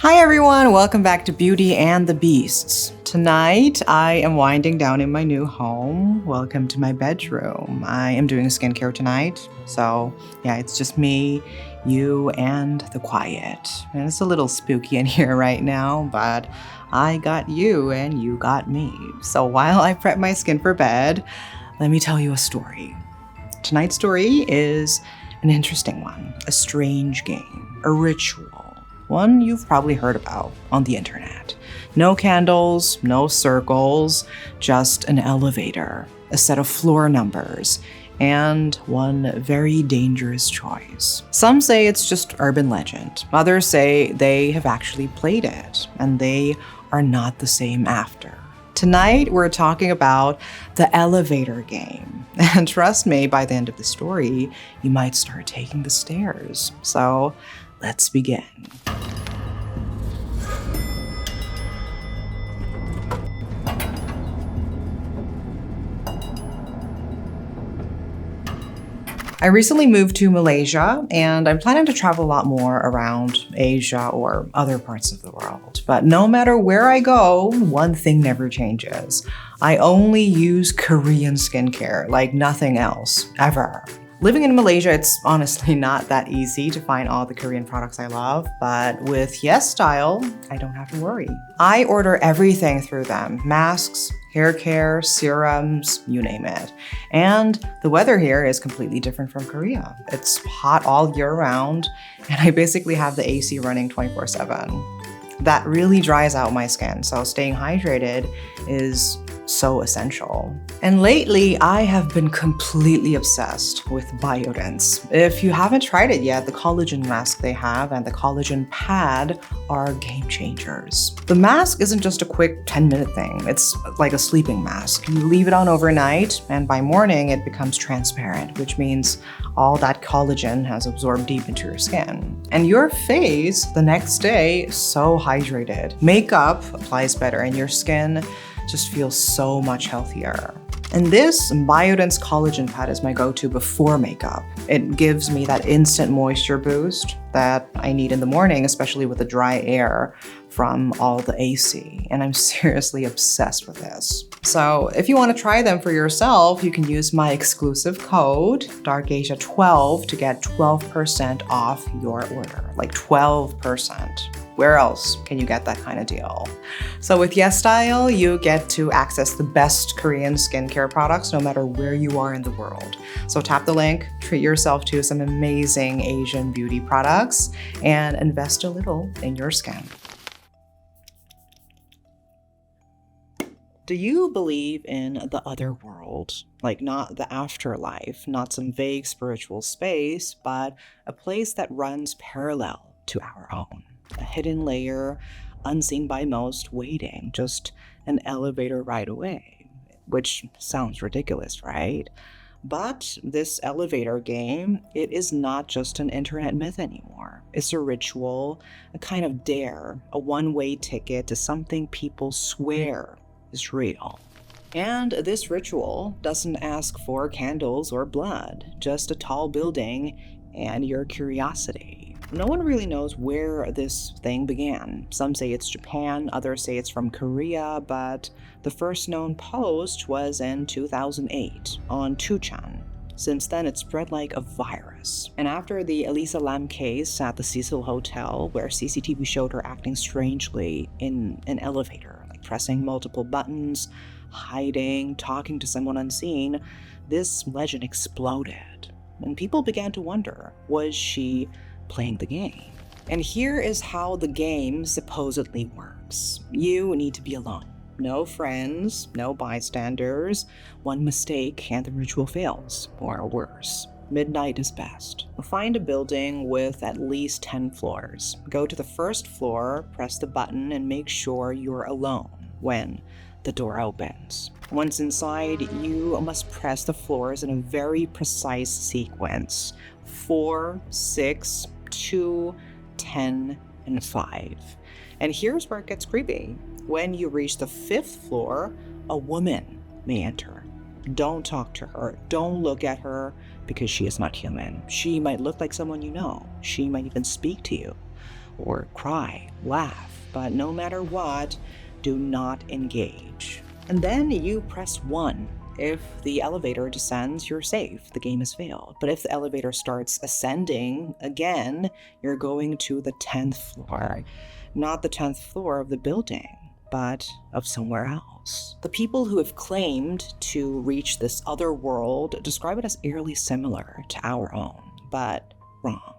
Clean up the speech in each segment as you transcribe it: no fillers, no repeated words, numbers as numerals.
Hi everyone, welcome back to Beauty and the Beasts. Tonight, I am winding down in my new home. Welcome to my bedroom. I am doing skincare tonight, so yeah, it's just me, you, and the quiet. And it's a little spooky in here right now, but I got you and you got me. So while I prep my skin for bed, let me tell you a story. Tonight's story is an interesting one, a strange game, a ritual. One you've probably heard about on the internet. No candles, no circles, just an elevator, a set of floor numbers, and one very dangerous choice. Some say it's just urban legend. Others say they have actually played it, and they are not the same after. Tonight, we're talking about the elevator game. And trust me, by the end of the story, you might start taking the stairs. So let's begin. I recently moved to Malaysia, and I'm planning to travel a lot more around Asia or other parts of the world. But no matter where I go, one thing never changes. I only use Korean skincare, like nothing else, ever. Living in Malaysia, it's honestly not that easy to find all the Korean products I love, but with YesStyle, I don't have to worry. I order everything through them: masks, hair care, serums, you name it. And the weather here is completely different from Korea. It's hot all year round, and I basically have the AC running 24/7. That really dries out my skin, so staying hydrated is so essential. And lately, I have been completely obsessed with Biotance. If you haven't tried it yet, the collagen mask they have and the collagen pad are game changers. The mask isn't just a quick 10-minute thing. It's like a sleeping mask. You leave it on overnight, and by morning, it becomes transparent, which means all that collagen has absorbed deep into your skin. And your face, the next day, so hydrated. Makeup applies better, and your skin just feels so much healthier. And this Biotance collagen pad is my go-to before makeup. It gives me that instant moisture boost that I need in the morning, especially with the dry air from all the AC. And I'm seriously obsessed with this. So if you want to try them for yourself, you can use my exclusive code, DARKAsia12, to get 12% off your order. Like 12%. Where else can you get that kind of deal? So with YesStyle, you get to access the best Korean skincare products no matter where you are in the world. So tap the link, treat yourself to some amazing Asian beauty products, and invest a little in your skin. Do you believe in the other world? Like not the afterlife, not some vague spiritual space, but a place that runs parallel to our own. A hidden layer, unseen by most, waiting, just an elevator ride away. Which sounds ridiculous, right? But this elevator game, it is not just an internet myth anymore. It's a ritual, a kind of dare, a one-way ticket to something people swear is real. And this ritual doesn't ask for candles or blood, just a tall building and your curiosity. No one really knows where this thing began. Some say it's Japan, others say it's from Korea, but the first known post was in 2008 on 2chan. Since then, it spread like a virus. And after the Elisa Lam case at the Cecil Hotel, where CCTV showed her acting strangely in an elevator, like pressing multiple buttons, hiding, talking to someone unseen, this legend exploded. And people began to wonder, was she playing the game? And here is how the game supposedly works. You need to be alone. No friends, no bystanders. One mistake and the ritual fails, or worse. Midnight is best. Find a building with at least 10 floors. Go to the first floor, press the button, and make sure you're alone when the door opens. Once inside, you must press the floors in a very precise sequence. 4, 6, 2, 10, and 5. And here's where it gets creepy. When you reach the 5th floor, a woman may enter. Don't talk to her. Don't look at her because she is not human. She might look like someone you know. She might even speak to you. or cry, laugh, but no matter what, do not engage. And then you press 1. If the elevator descends, you're safe. The game has failed. But if the elevator starts ascending again, you're going to the 10th floor. Not the 10th floor of the building, but of somewhere else. The people who have claimed to reach this other world describe it as eerily similar to our own, but wrong.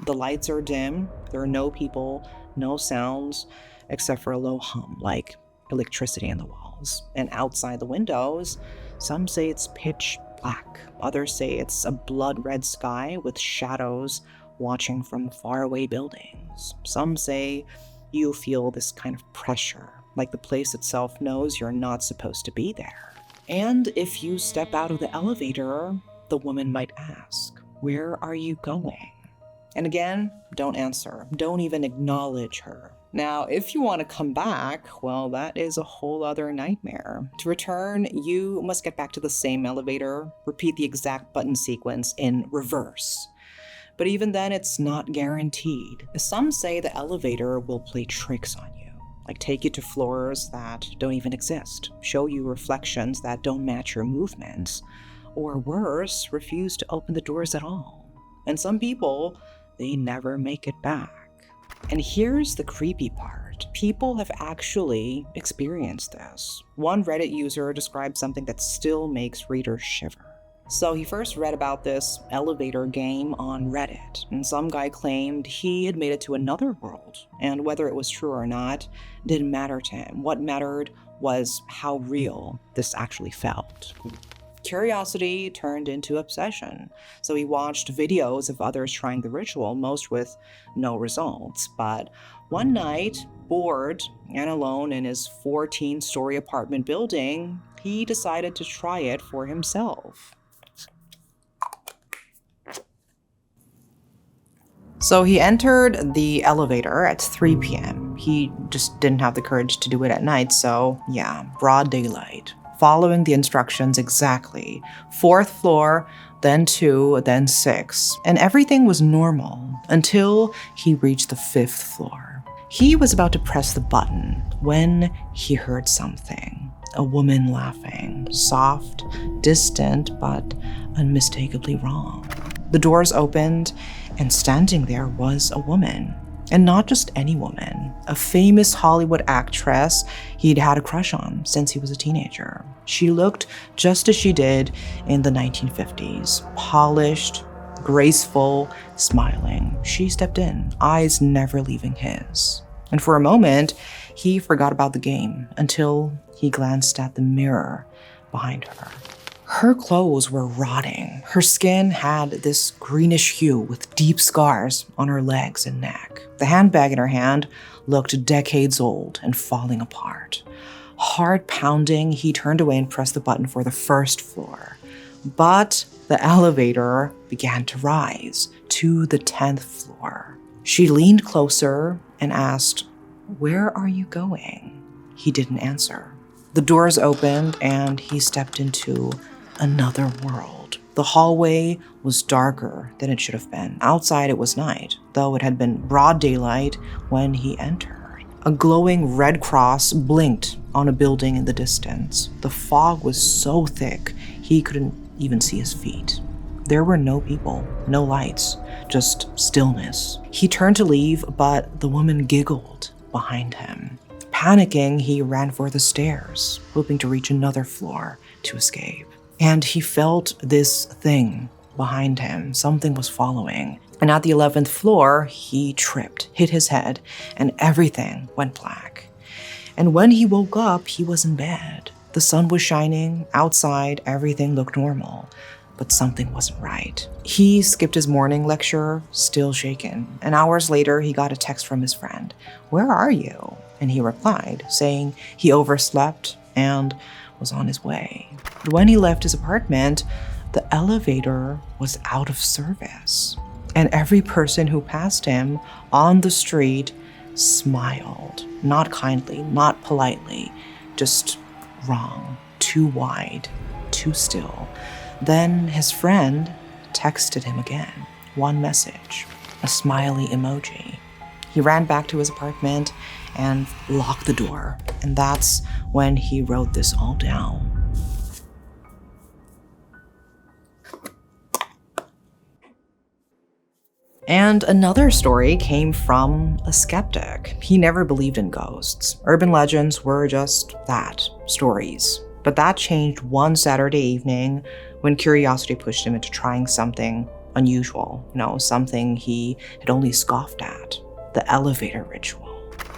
The lights are dim, there are no people, no sounds, except for a low hum, like electricity in the walls. And outside the windows, some say it's pitch black. Others say it's a blood-red sky with shadows watching from faraway buildings. Some say you feel this kind of pressure, like the place itself knows you're not supposed to be there. And if you step out of the elevator, the woman might ask, "Where are you going?" And again, don't answer. Don't even acknowledge her. Now, if you want to come back, well, that is a whole other nightmare. To return, you must get back to the same elevator, repeat the exact button sequence in reverse. But even then, it's not guaranteed. Some say the elevator will play tricks on you, like take you to floors that don't even exist, show you reflections that don't match your movements, or worse, refuse to open the doors at all. And some people, they never make it back. And here's the creepy part. People have actually experienced this. One Reddit user described something that still makes readers shiver. So he first read about this elevator game on Reddit, and some guy claimed he had made it to another world, and whether it was true or not didn't matter to him. What mattered was how real this actually felt. Curiosity turned into obsession, so he watched videos of others trying the ritual, most with no results. But one night, bored and alone in his 14-story apartment building, he decided to try it for himself. So he entered the elevator at 3 p.m. He just didn't have the courage to do it at night, so yeah, broad daylight. Following the instructions exactly. 4th floor, then 2, then 6. And everything was normal until he reached the 5th floor. He was about to press the button when he heard something. A woman laughing. Soft, distant, but unmistakably wrong. The doors opened, and standing there was a woman. And not just any woman, a famous Hollywood actress he'd had a crush on since he was a teenager. She looked just as she did in the 1950s, polished, graceful, smiling. She stepped in, eyes never leaving his. And for a moment, he forgot about the game until he glanced at the mirror behind her. Her clothes were rotting. Her skin had this greenish hue with deep scars on her legs and neck. The handbag in her hand looked decades old and falling apart. Heart pounding, he turned away and pressed the button for the 1st floor. But the elevator began to rise to the 10th floor. She leaned closer and asked, "Where are you going?" He didn't answer. The doors opened and he stepped into another world. The hallway was darker than it should have been. Outside it was night, though it had been broad daylight when he entered. A glowing red cross blinked on a building in the distance. The fog was so thick he couldn't even see his feet. There were no people, no lights, just stillness. He turned to leave, but the woman giggled behind him. Panicking, he ran for the stairs, hoping to reach another floor to escape. And he felt this thing behind him. Something was following. And at the 11th floor, he tripped, hit his head, and everything went black. And when he woke up, he was in bed. The sun was shining. Outside, everything looked normal. But something wasn't right. He skipped his morning lecture, still shaken. And hours later, he got a text from his friend. "Where are you?" And he replied, saying he overslept and was on his way. But when he left his apartment, the elevator was out of service. And every person who passed him on the street smiled. Not kindly, not politely, just wrong, too wide, too still. Then his friend texted him again. One message, a smiley emoji. He ran back to his apartment and locked the door. And that's when he wrote this all down. And another story came from a skeptic. He never believed in ghosts. Urban legends were just that, stories. But that changed one Saturday evening when curiosity pushed him into trying something unusual, something he had only scoffed at, the elevator ritual.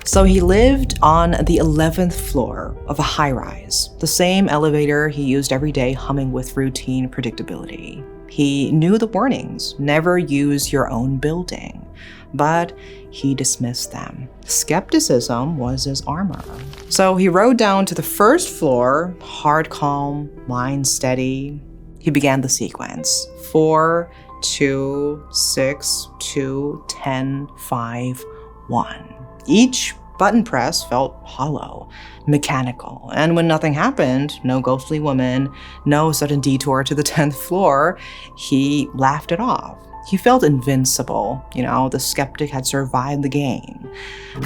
So he lived on the 11th floor of a high-rise, the same elevator he used every day, humming with routine predictability. He knew the warnings, never use your own building, but he dismissed them. Skepticism was his armor. So he rode down to the first floor, heart calm, mind steady. He began the sequence. 4, 2, 6, 2, 10, 5, 1. Each button press felt hollow, mechanical, and when nothing happened, no ghostly woman, no sudden detour to the 10th floor, he laughed it off. He felt invincible, the skeptic had survived the game.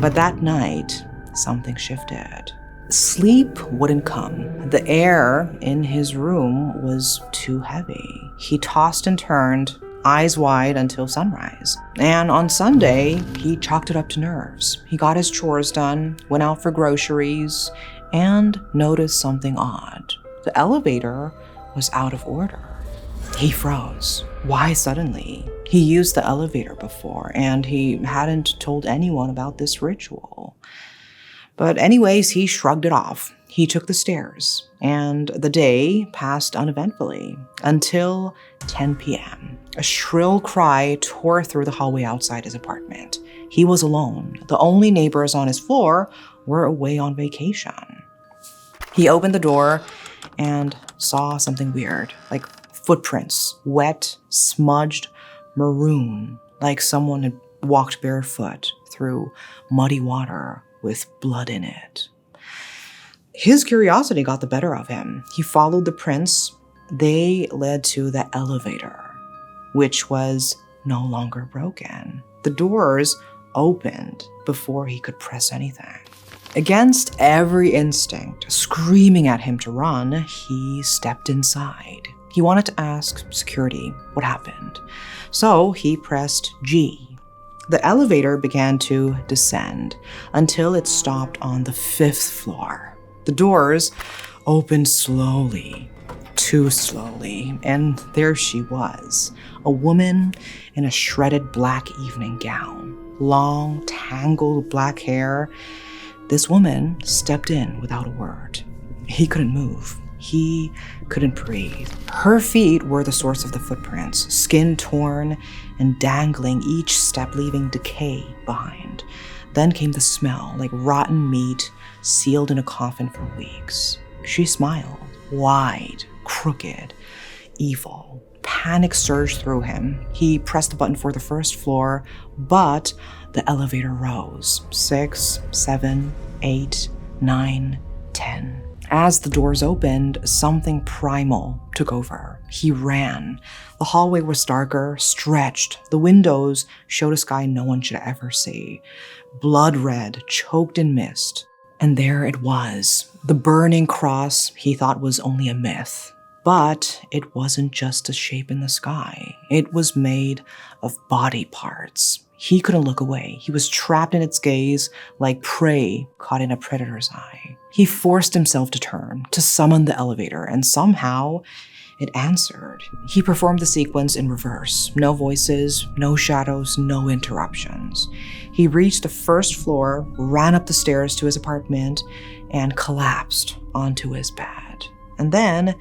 But that night, something shifted. Sleep wouldn't come. The air in his room was too heavy. He tossed and turned, eyes wide until sunrise. And on Sunday, he chalked it up to nerves. He got his chores done, went out for groceries, and noticed something odd. The elevator was out of order. He froze. Why suddenly? He used the elevator before, and he hadn't told anyone about this ritual. But anyways, he shrugged it off. He took the stairs, and the day passed uneventfully until 10 p.m. A shrill cry tore through the hallway outside his apartment. He was alone. The only neighbors on his floor were away on vacation. He opened the door and saw something weird, like footprints, wet, smudged, maroon, like someone had walked barefoot through muddy water with blood in it. His curiosity got the better of him. He followed the prints. They led to the elevator, which was no longer broken. The doors opened before he could press anything. Against every instinct, screaming at him to run, he stepped inside. He wanted to ask security what happened. So he pressed G. The elevator began to descend until it stopped on the 5th floor. The doors opened slowly, too slowly, and there she was, a woman in a shredded black evening gown, long, tangled black hair. This woman stepped in without a word. He couldn't move. He couldn't breathe. Her feet were the source of the footprints, skin torn and dangling, each step leaving decay behind. Then came the smell, like rotten meat sealed in a coffin for weeks. She smiled, wide, crooked, evil. Panic surged through him. He pressed the button for the 1st floor, but the elevator rose. 6, 7, 8, 9, 10. As the doors opened, something primal took over. He ran. The hallway was darker, stretched. The windows showed a sky no one should ever see. Blood red, choked in mist. And there it was, the burning cross he thought was only a myth. But it wasn't just a shape in the sky. It was made of body parts. He couldn't look away. He was trapped in its gaze like prey caught in a predator's eye. He forced himself to turn, to summon the elevator, and somehow it answered. He performed the sequence in reverse. No voices, no shadows, no interruptions. He reached the 1st floor, ran up the stairs to his apartment, and collapsed onto his bed. And then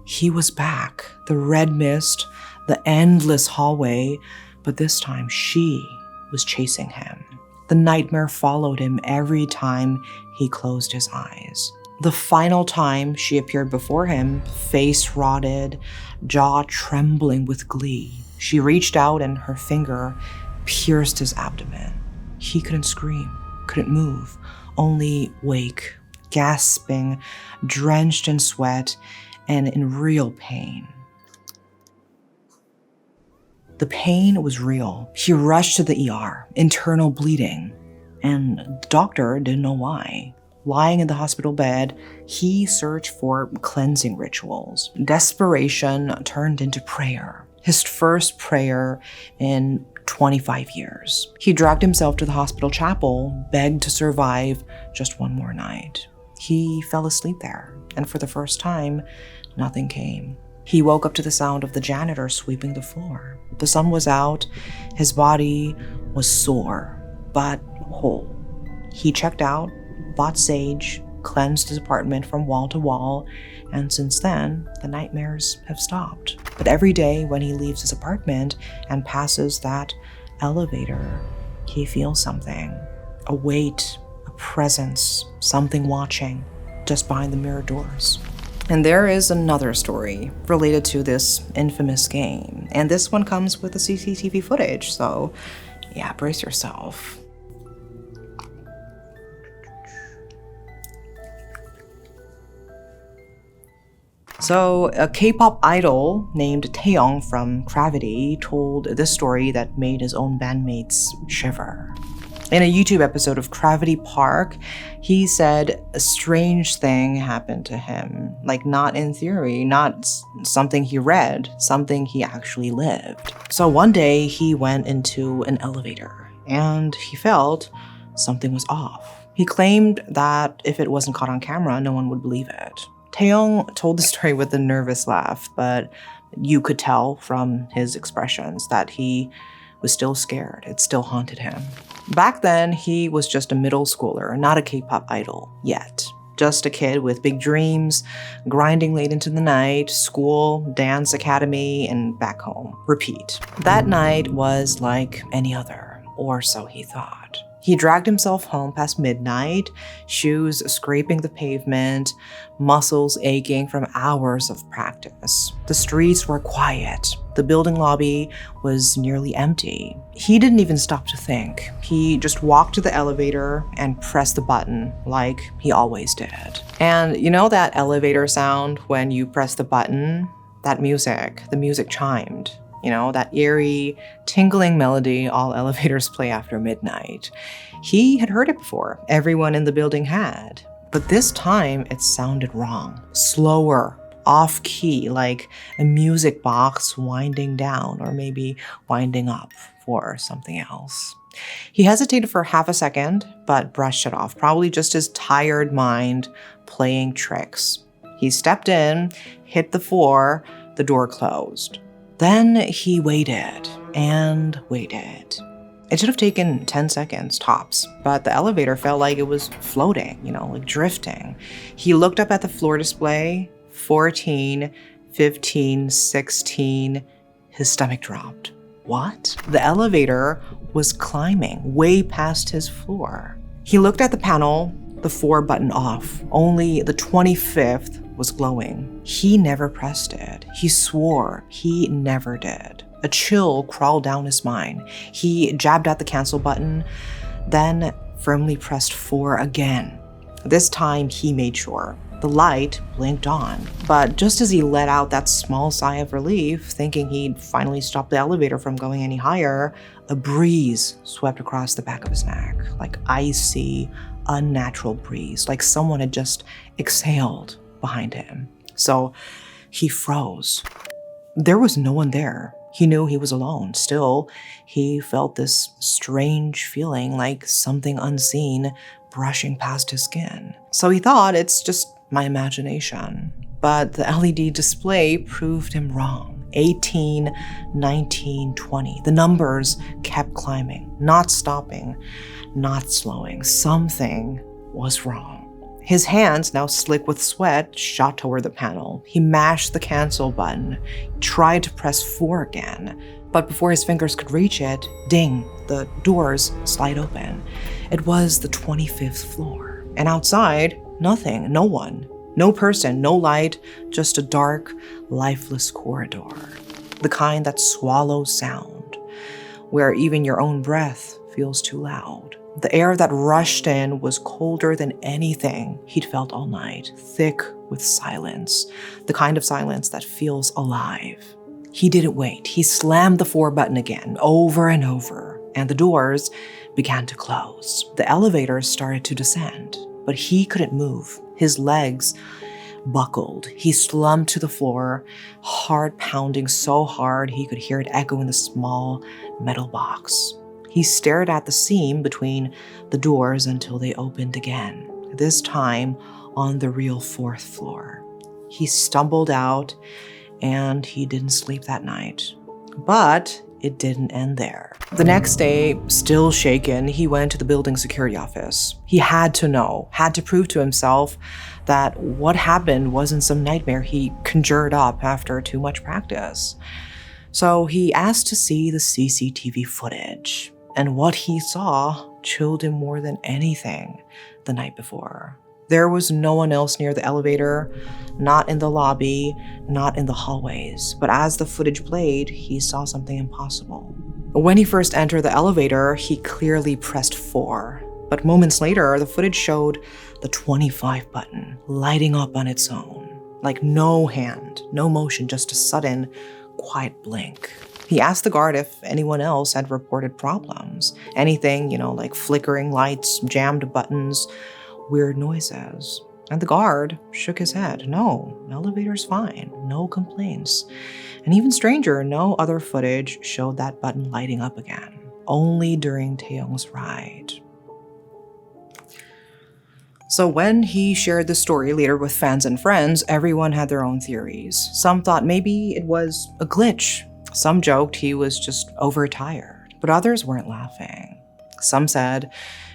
he was back. The red mist, the endless hallway, but this time she was chasing him. The nightmare followed him every time he closed his eyes. The final time she appeared before him, face rotted, jaw trembling with glee, she reached out and her finger pierced his abdomen. He couldn't scream, couldn't move, only wake, gasping, drenched in sweat, and in real pain. The pain was real. He rushed to the ER, internal bleeding, and the doctor didn't know why. Lying in the hospital bed, he searched for cleansing rituals. Desperation turned into prayer. His first prayer in 25 years. He dragged himself to the hospital chapel, begged to survive just one more night. He fell asleep there, and for the first time, nothing came. He woke up to the sound of the janitor sweeping the floor. The sun was out, his body was sore, but whole. He checked out, bought sage, cleansed his apartment from wall to wall, and since then, the nightmares have stopped. But every day when he leaves his apartment and passes that elevator, he feels something. A weight, a presence, something watching just behind the mirror doors. And there is another story related to this infamous game. And this one comes with the CCTV footage, so yeah, brace yourself. So a K-pop idol named Taeyong from Gravity told this story that made his own bandmates shiver. In a YouTube episode of Gravity Park, he said a strange thing happened to him. Like, not in theory, not something he read, something he actually lived. So one day he went into an elevator and he felt something was off. He claimed that if it wasn't caught on camera, no one would believe it. Taeyong told the story with a nervous laugh, but you could tell from his expressions that he was still scared. It still haunted him. Back then, he was just a middle schooler, not a K-pop idol yet. Just a kid with big dreams, grinding late into the night, school, dance academy, and back home. Repeat. That night was like any other, or so he thought. He dragged himself home past midnight, shoes scraping the pavement, muscles aching from hours of practice. The streets were quiet. The building lobby was nearly empty. He didn't even stop to think. He just walked to the elevator and pressed the button like he always did. And you know that elevator sound when you press the button? That music, the music chimed. You know, that eerie, tingling melody all elevators play after midnight. He had heard it before. Everyone in the building had. But this time, it sounded wrong. Slower, off-key, like a music box winding down or maybe winding up for something else. He hesitated for half a second, but brushed it off, probably just his tired mind playing tricks. He stepped in, hit the floor, the door closed. Then he waited and waited. It should have taken 10 seconds tops, but the elevator felt like it was floating, like drifting. He looked up at the floor display, 14, 15, 16. His stomach dropped. What? The elevator was climbing way past his floor. He looked at the panel, the 4 button off. Only the 25th was glowing. He never pressed it. He swore he never did. A chill crawled down his spine. He jabbed at the cancel button, then firmly pressed 4 again. This time he made sure. The light blinked on. But just as he let out that small sigh of relief, thinking he'd finally stopped the elevator from going any higher, a breeze swept across the back of his neck, like icy, unnatural breeze, like someone had just exhaled behind him. So he froze. There was no one there. He knew he was alone. Still, he felt this strange feeling like something unseen brushing past his skin. So he thought, it's just my imagination. But the LED display proved him wrong. 18, 19, 20. The numbers kept climbing, not stopping, not slowing. Something was wrong. His hands, now slick with sweat, shot toward the panel. He mashed the cancel button, tried to press 4 again. But before his fingers could reach it, ding, the doors slide open. It was the 25th floor. And outside, nothing, no one. No person, no light, just a dark, lifeless corridor. The kind that swallows sound, where even your own breath feels too loud. The air that rushed in was colder than anything he'd felt all night, thick with silence, the kind of silence that feels alive. He didn't wait. He slammed the 4 button again, over and over, and the doors began to close. The elevator started to descend, but he couldn't move. His legs buckled. He slumped to the floor, heart pounding so hard he could hear it echo in the small metal box. He stared at the seam between the doors until they opened again, this time on the real 4th floor. He stumbled out, and he didn't sleep that night. But it didn't end there. The next day, still shaken, he went to the building security office. He had to know, had to prove to himself that what happened wasn't some nightmare he conjured up after too much practice. So he asked to see the CCTV footage, and what he saw chilled him more than anything the night before. There was no one else near the elevator, not in the lobby, not in the hallways. But as the footage played, he saw something impossible. When he first entered the elevator, he clearly pressed 4. But moments later, the footage showed the 25 button lighting up on its own. Like no hand, no motion, just a sudden, quiet blink. He asked the guard if anyone else had reported problems. Anything, like flickering lights, jammed buttons, weird noises. And the guard shook his head. No, elevator's fine. No complaints. And even stranger, no other footage showed that button lighting up again. Only during Taeyong's ride. So when he shared the story later with fans and friends, everyone had their own theories. Some thought maybe it was a glitch. Some joked he was just overtired. But others weren't laughing. Some said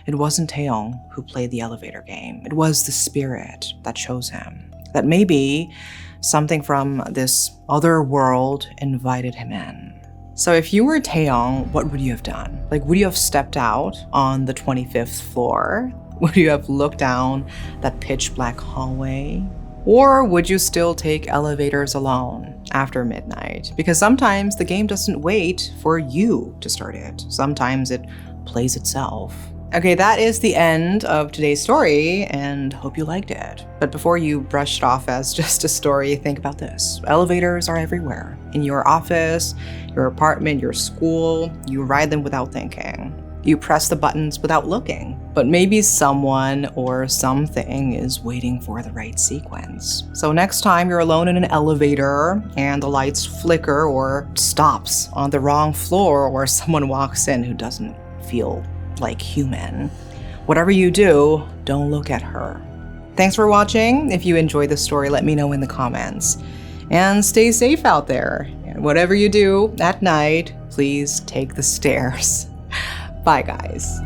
it wasn't Taeyong who played the elevator game. It was the spirit that chose him. That maybe something from this other world invited him in. So if you were Taeyong, what would you have done? Would you have stepped out on the 25th floor? Would you have looked down that pitch black hallway? Or would you still take elevators alone after midnight? Because sometimes the game doesn't wait for you to start it. Sometimes it plays itself. Okay, that is the end of today's story, and hope you liked it. But before you brush it off as just a story, think about this. Elevators are everywhere. In your office, your apartment, your school, you ride them without thinking. You press the buttons without looking. But maybe someone or something is waiting for the right sequence. So next time you're alone in an elevator and the lights flicker or stops on the wrong floor, or someone walks in who doesn't feel like human, whatever you do, don't look at her. Thanks for watching. If you enjoyed the story, let me know in the comments. And stay safe out there. And whatever you do at night, please take the stairs. Bye, guys.